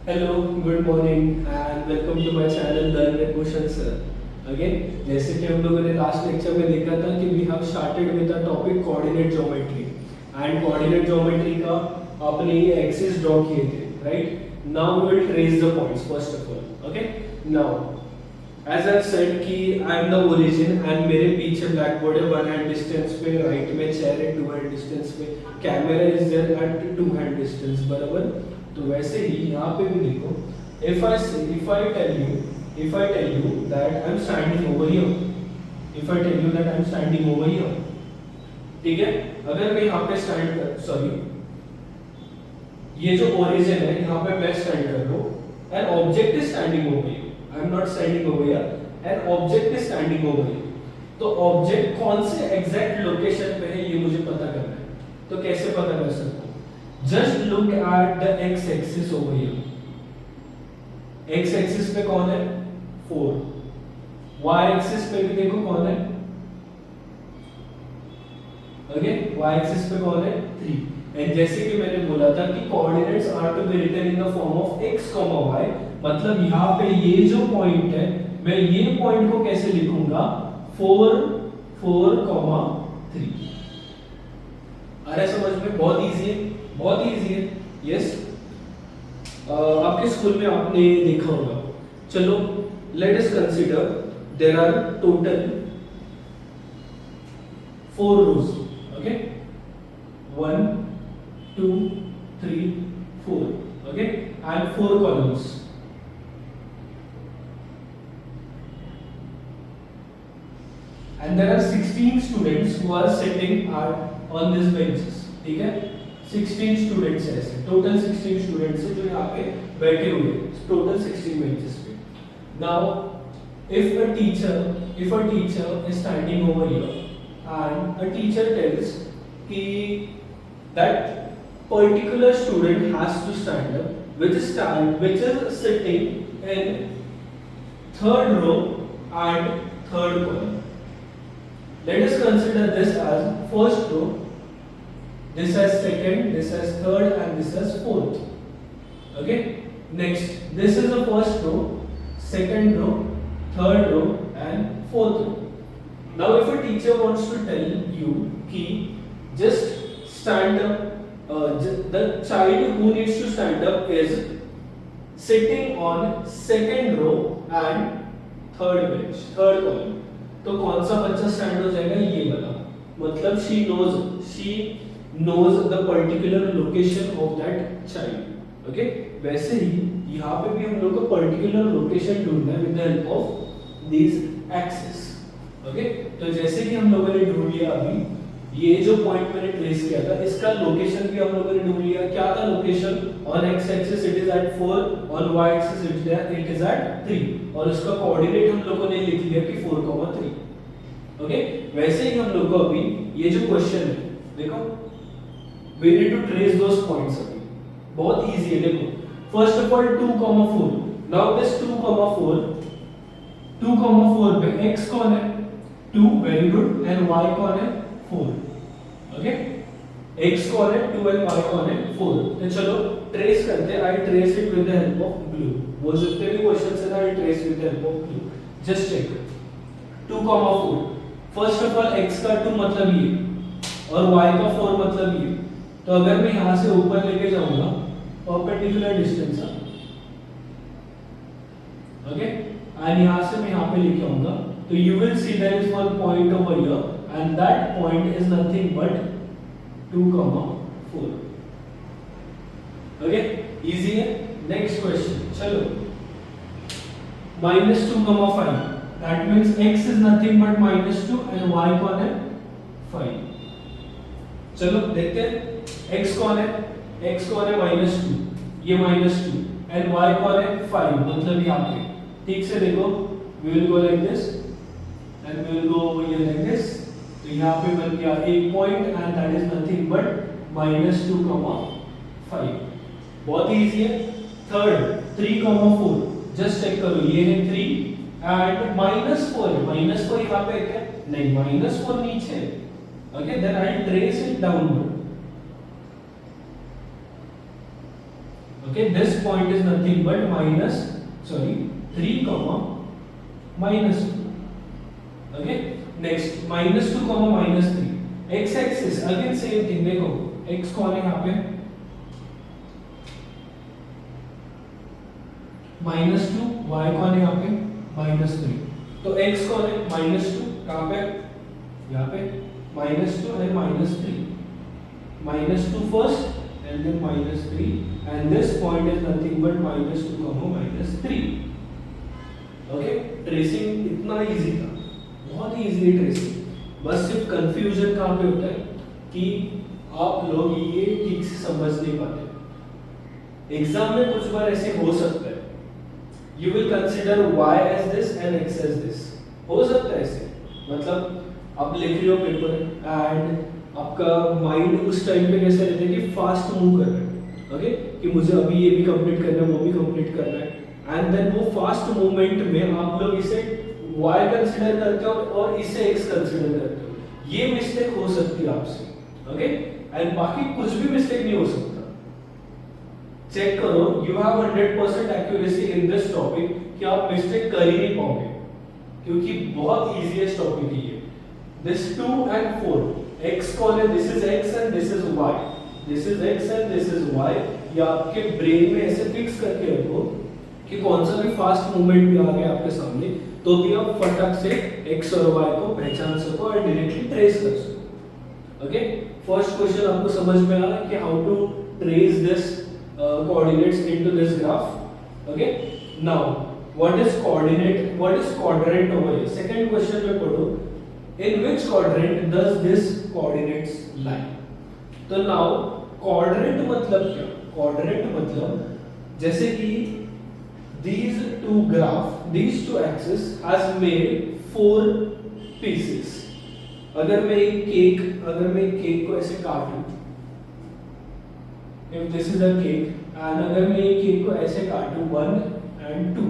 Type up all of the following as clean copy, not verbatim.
Hello, good morning and welcome to my channel learn with Bhushan sir. Again जैसे कि हम लोगों ने लास्ट लेक्चर में देखा था कि we have started with the topic coordinate geometry and coordinate geometry का आपने ये एक्सिस ड्रॉ किए थे, right? Now we will trace the points first of all. Okay, now as I said कि I am the origin and मेरे पीछे blackboard है 1 hand distance पे, राइट में चेयर है 2 हैंड डिस्टेंस पे, camera is there at 2 hand distance, बराबर। तो वैसे ही यहाँ पे भी देखो, if I tell you that I'm standing over here, if I tell you that I'm standing over here, ठीक है? अगर मैं यहाँ पे स्टैंड कर, सॉरी, ये जो ओरिजिन है यहाँ पे मैं स्टैंड कर रहा हूँ, an object is standing over here, I'm not standing over here, an object is standing over here। तो ऑब्जेक्ट कौन से एग्जैक्ट लोकेशन पे है ये मुझे पता करना है। तो कैसे पता कर सकता हूँ? Just look at the x-axis over here. x-axis पे कौन है? 4. y-axis पे भी देखो कौन है? Again, y-axis पे कौन है? 3. एंड जैसे कि मैंने बोला था कि coordinates are to be written in the form of x, y, मतलब यहाँ पे ये जो पॉइंट है, मैं ये पॉइंट को कैसे लिखूंगा? 4, 3। आ रहा है समझ में? बहुत इजी है, बहुत इजी है। यस, आपके स्कूल में आपने देखा होगा। चलो, let us consider there are total 4 rows. Okay, 1 2 3 4, okay, and 4 columns. And there are 16 students who are sitting on this benches, ठीक है? 16 स्टूडेंट्स है, ऐसे टोटल 16 स्टूडेंट्स है जो यहाँ पे बैठे हुए हैं, टोटल 16 बेंचेस पे। Now if a teacher is standing over here and a teacher tells कि that particular student has to stand up which is sitting in 3rd row and 3rd column. Let us consider this as first row, this as second, this as third, and this as fourth. Okay, next this is the first row, second row, third row, and fourth row. Now if a teacher wants to tell you ki just stand up, the child who needs to stand up is sitting on second row and third bench, third column. तो कौन सा बच्चा stand हो जाएगा? ये वाला। मतलब she knows the particular location of that child. Okay, वैसे ही यहाँ पे भी हम लोग को particular location ढूंढना है with the help of these axes. Okay, तो जैसे कि हम लोगों ने ढूंढ लिया अभी, ये जो पॉइंट मैंने ट्रेस किया था इसका लोकेशन भी हम लोगों ने ढूंढ लिया। क्या था location? On x axis it is at 4, on y axis it is at 3, और उसका कोऑर्डिनेट हम लोगों ने लिख लिया कि 4,3। ओके, वैसे ही हम लोग को अभी ये जो क्वेश्चन है, देखो, we need to trace those points अभी। बहुत इजी है, देखो। First of all 2,4। Now this 2,4 पे x कौन है? 2, वेरी गुड, एंड y कौन है? 4। ओके, x कौन है? 2 एंड y कौन है? 4। तो चलो ट्रेस करते हैं। I trace it with the help of glue. वो जितने भी क्वेश्चंस है ना, I trace with the help of glue. Just check 2,4। First of all x का 2 मतलब ये, और y का 4 मतलब ये। तो अगर मैं यहां से ऊपर लेके जाऊंगा परपेंडिकुलर डिस्टेंस, ओके, एंड यहां से मैं यहां पे लेके आऊंगा, तो you will see there is one point over here and that point is nothing but 2,4। Okay, easy है। नेक्स्ट क्वेश्चन, चलो, -2,5, that means x is nothing but -2 and y कौन है? 5। चलो देखते हैं x कौन है? x कौन है? -2, ये -2, एंड y कौन है? 5, मतलब यहाँ पे। ठीक से देखो, we will go like this and we will go over here like this। तो यहाँ पे बन गया एक point and that is nothing but -2,5। बहुत ही इजी है। थर्ड 3,4, जस्ट चेक करो, ये है 3 एंड -4 है। -4 यहाँ पे है क्या? नहीं, -4 नीचे है। Okay, then I trace it downward. Okay, this point is nothing but minus 3 comma minus 2. Okay, next minus 2 comma minus 3. X axis again same thing. देखो x कौन है यहाँ पे minus 2, y कौन है यहाँ पे minus 3. तो x कौन है minus 2 कहाँ पे यहाँ पे minus 2 and minus 3. Minus 2 first and then minus 3, and this point is nothing but minus 2 comma minus 3. Okay, tracing इतना इजी था, बहुत ही इजीली ट्रेसिंग. बस सिर्फ कंफ्यूजन कहाँ पे होता है कि आप लोग ये ठीक से समझ नहीं पाते. एग्जाम में कुछ बार ऐसे हो सकता है, you will consider y as this and x as this. हो सकता है ऐसे, मतलब आप लिख रहे हो पेपर एंड आपका माइंड उस टाइम पे कैसे रहता है कि फास्ट मूव कर रहा है. ओके, कि मुझे अभी ये भी कंप्लीट करना है, वो भी कंप्लीट करना है, एंड देन वो फास्ट मूवमेंट में आप लोग इसे y कंसीडर करते हो और इसे x कंसीडर करते हो. ये मिस्टेक हो सकती है आपसे. ओके, एंड बाकी कुछ भी मिस्टेक नहीं हो सकता. चेक करो, you have 100% accuracy in this topic कि आप मिस्टेक कर ही नहीं पाओगे, क्योंकि बहुत इजीएस्ट टॉपिक है ये. दिस 2 and 4, x कौन है, this is x and this is y, this is x and this is y. या आपके ब्रेन में ऐसे फिक्स करके रखो कि कौन सा भी फास्ट मूवमेंट भी आ गया आपके सामने तो भी आप फटाक से x और y को पहचान सको और डायरेक्टली ट्रेस कर सको. ओके, फर्स्ट क्वेश्चन आपको समझ में आ रहा है कि how to trace this coordinates into this graph. Okay, now what is coordinate, what is quadrant over here. Second question में पढ़ो, in which quadrant does this coordinates lie. तो now quadrant मतलब क्या, quadrant मतलब जैसे कि these two axes has made 4 pieces. अगर मैं एक केक को ऐसे काटूं, if this is a cake and अगर मैं ये केक को ऐसे काटूं 1 and 2,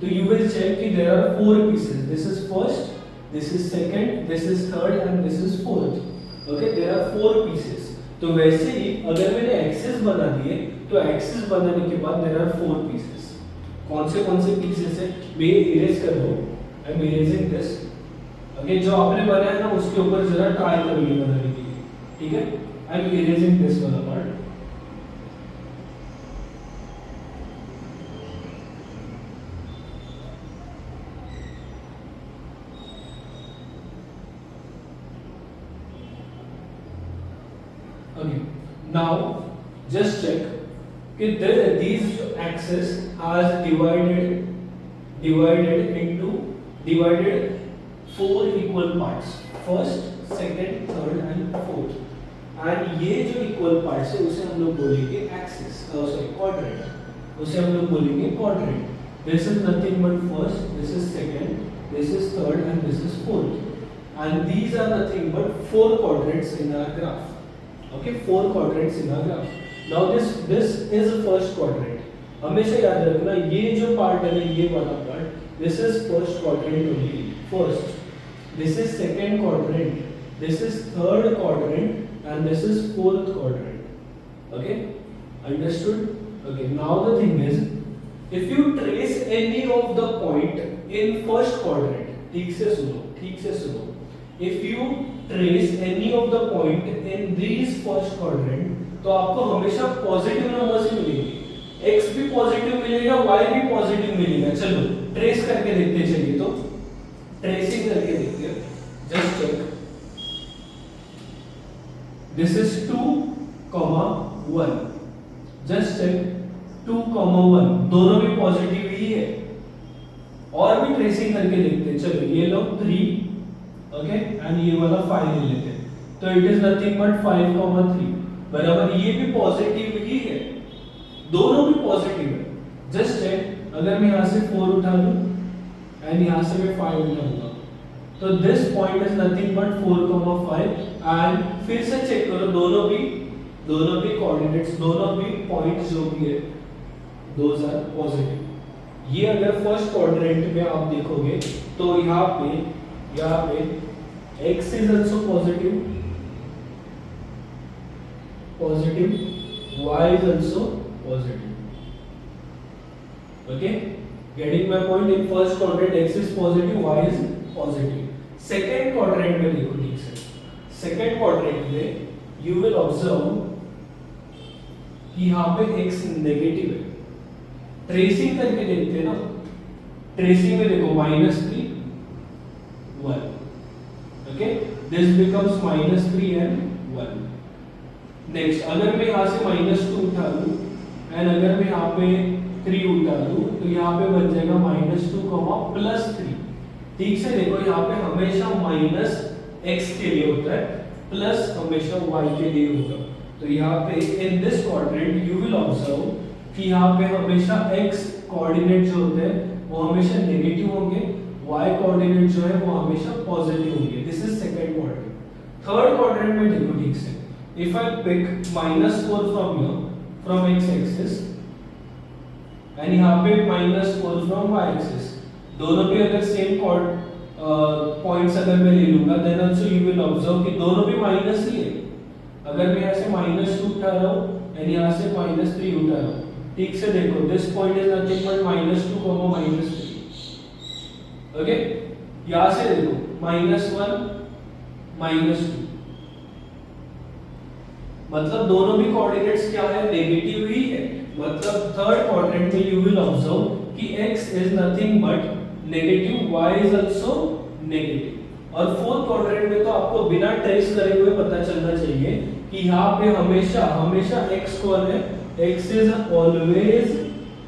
तो you will check कि there are 4 pieces. This is first, this is second, this is third and this is fourth. Okay, there are 4 pieces. तो वैसे ही अगर मैंने एक्सिस बना दिए तो एक्सिस बनाने के बाद there are 4 pieces. कौन से pieces है, मैं इरेज कर दूं. I am erasing this. Okay, जो आपने बनाया ना उसके ऊपर जरा ट्राई करो ये बनाने के लिए. ठीक है, I am erasing this वाला part. Okay, now just check that these axes are divided 4 equal parts, first, second, third and fourth. and ये जो equal parts है उसे हम लोग बोलेंगे axis, quadrant. उसे हम लोग बोलेंगे quadrant. This is nothing but first, this is second, this is third and this is fourth. And these are nothing but 4 quadrants in our graph. Okay, 4 quadrants in our graph. Now this is the first quadrant. हमेशा याद रखना ये जो part है ना, ये वाला part, this is first quadrant only. First, this is second quadrant, this is third quadrant and this is fourth quadrant. Okay, understood? Okay, now the thing is, if you trace any of the point in first quadrant, ठीक से सुनो. If you trace any of the point in these first quadrant, तो आपको हमेशा positive numbers ही मिलेंगे. x भी positive मिलेगा, y भी पॉजिटिव मिलेगा. चलो ट्रेस करके देखते हैं. चलिए तो ट्रेसिंग करके देखते हैं. Just check, this is 2,1. Just check 2,1 दोनों भी पॉजिटिव ही है. और भी ट्रेसिंग करके देखते हैं. चलो ये लो 3, ओके, एंड ये वाला 5 ले लेते हैं. तो इट इज नथिंग बट 5,3 बराबर. ये भी पॉजिटिव ही है, दोनों भी पॉजिटिव है. जस्ट चेक, अगर मैं यहाँ से 4 उठा लूं एंड यहाँ से मैं 5 उठाऊंगा तो this point is nothing but 4,5. And फिर से चेक करो, दोनों भी कोऑर्डिनेट्स, दोनों भी पॉइंट्स जो भी है दोज आर पॉजिटिव. ये अगर फर्स्ट क्वाड्रेंट में आप देखोगे तो यहाँ पे x is also positive, y is also positive. Okay, getting my point? In first quadrant x is positive, y is positive. Second quadrant में देखो ठीक से, सेकंड क्वाड्रेंट में यू विल ऑब्जर्व कि यहाँ पे x नेगेटिव है। ट्रेसिंग करके देखते हैं ना, ट्रेसिंग में देखो -3 1, okay, this becomes -3 and 1। Next अगर मैं यहाँ से -2 उठा लूं एंड अगर मैं यहाँ पे 3 उठा लूं तो यहाँ पे बन जाएगा -2, +3। ठीक से देखो, यहाँ पे हमेशा -x के लिए होता है, प्लस हमेशा y के लिए होगा। तो यहाँ पे in this quadrant you will observe कि यहाँ पे हमेशा x कोऑर्डिनेट जो होते हैं वो हमेशा नेगेटिव होंगे, y कोऑर्डिनेट जो है वो हमेशा पॉजिटिव होंगे। This is second quadrant. Third quadrant में देखो ठीक से, if I pick -4 from here, from x axis and यहाँ पे -4 from y axis, दोनों पे अगर सेम पॉइंट्स अगर मैं ले लूंगा then also you will observe कि दोनों पे माइनस ही है। अगर मैं यहाँ से -2 उठा रहा हूँ एंड यहाँ से -3 उठा रहा हूँ, ठीक से देखो, this point is nothing but -2, -3। Okay, यहाँ से देखो -1 -2, मतलब दोनों भी कोऑर्डिनेट्स क्या है, नेगेटिव ही है। मतलब थर्ड क्वाड्रेंट में यू विल ऑब्जर्व कि x is nothing but negative, y is also negative. और फोर्थ क्वाड्रेंट में तो आपको बिना ट्रेस करे हुए पता चलना चाहिए कि यहाँ पे हमेशा x कौन है, x is always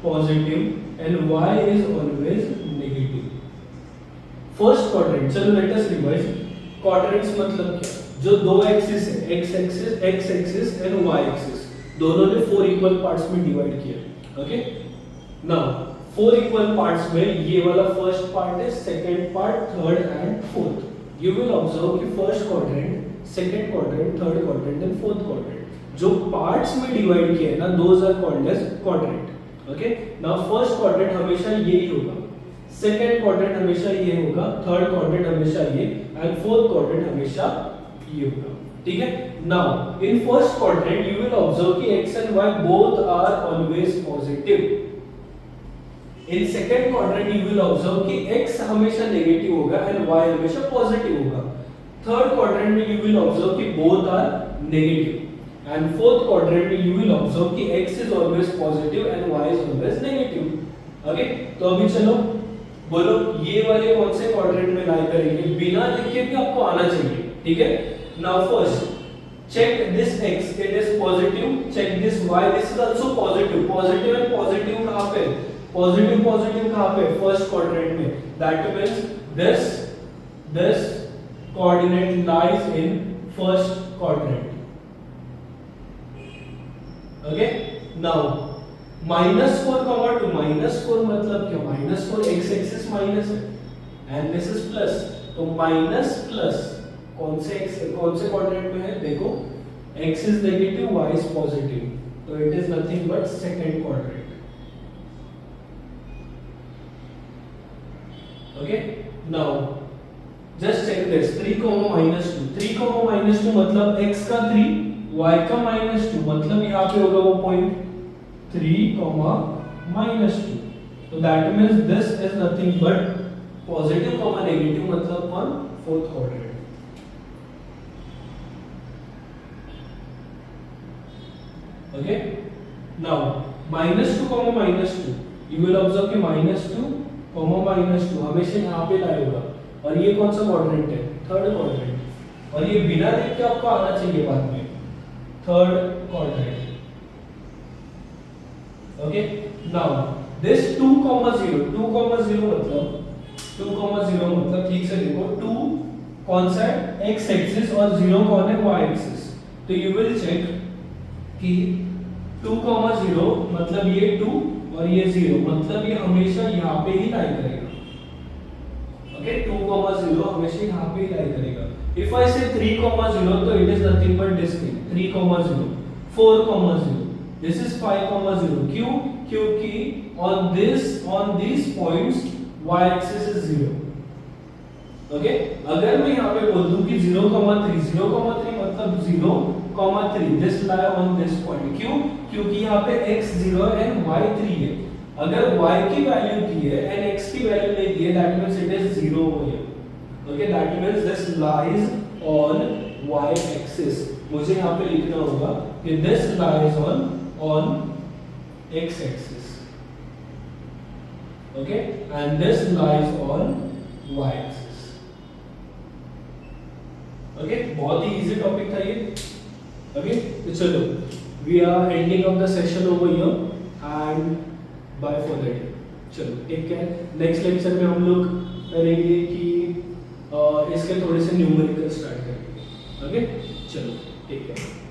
positive and y is always negative. First quadrant, चलो लेट अस रिवाइज। क्वाड्रेंट्स मतलब क्या, जो दो एक्सिस है, x axis and y axis, दोनों ने 4 इक्वल पार्ट्स में डिवाइड किया। ओके, नाउ 4 इक्वल पार्ट्स में ये वाला फर्स्ट पार्ट है, second part, third and fourth. You will observe कि first quadrant, second quadrant, third quadrant and fourth quadrant जो पार्ट्स में डिवाइड किए हैं ना, those are called as quadrant. Okay, now first quadrant हमेशा यही होगा, सेकंड क्वाड्रेंट हमेशा ये होगा, थर्ड क्वाड्रेंट हमेशा ये एंड फोर्थ क्वाड्रेंट हमेशा ये होगा। ठीक है, now in first quadrant you will observe कि x and y both are always positive. In second quadrant you will observe कि x हमेशा नेगेटिव होगा एंड y हमेशा पॉजिटिव होगा। थर्ड क्वाड्रेंट में यू विल ऑब्जर्व कि both are negative and fourth quadrant में you will observe कि x is always positive and y is always negative. Okay, तो अभी चलो बोलो ये वाले कौन से क्वाड्रेंट में लाई करेंगे, बिना लिखे भी आपको आना चाहिए। ठीक है, now first check this x, it is positive, check this y, this is also positive। Positive and positive कहां पे, पॉजिटिव कहां पे, फर्स्ट क्वाड्रेंट में। That means this coordinate lies in first quadrant। okay, now -4, -4 मतलब क्या, -4 x axis minus है and this is plus, तो minus plus कौन से क्वाड्रेंट में है, देखो x is negative, y is positive, तो it is nothing but second quadrant. Okay, now just check this 3, -2, 3, -2 मतलब x का 3, y का -2, मतलब यहाँ पे होगा वो पॉइंट 3, -2, तो that means this is nothing but positive, negative मतलब कौन, fourth quadrant. Okay, now -2, you will observe कि -2, -2 हमेशा यहाँ पे लाए होगा, और ये कौन सा क्वाड्रेंट है, थर्ड क्वाड्रेंट, और ये बिना देख के आपको आना चाहिए बाद में, third quadrant. Okay, now this 2, 0 मतलब ठीक से देखो, 2 कौन सा है, x एक्सिस और 0 कौन है, y एक्सिस। तो you will check कि 2, 0 मतलब ये 2 और ये 0, मतलब ये हमेशा यहाँ पे ही लाई करेगा। ओके, 2, 0 हमेशा यहाँ पे ही लाई करेगा। इफ आई से 3, 0 तो it is nothing but this thing, 3, 0, 4, 0, this is 5, 0। क्यों, क्योंकि on this points y axis is 0। Okay, अगर मैं यहाँ पे बोल दूं कि 0,3 मतलब 0,3, this lie on this point. क्यों, क्योंकि यहाँ पे x 0 एंड y 3 है। अगर y की वैल्यू दी है एंड x की वैल्यू नहीं दी है, that means it is 0 over here. Okay, that means this lies on y axis. मुझे यहाँ पे लिखना होगा कि this lies on x axis, okay, and this lies on y axis. Okay, बहुत ही इजी टॉपिक था ये। ओके, तो चलो, we are ending of the session over here and bye for the day. चलो, टेक केयर। नेक्स्ट लेक्चर में हम लोग करेंगे कि इसके थोड़े से न्यूमेरिकल स्टार्ट करेंगे। ओके, चलो, टेक केयर।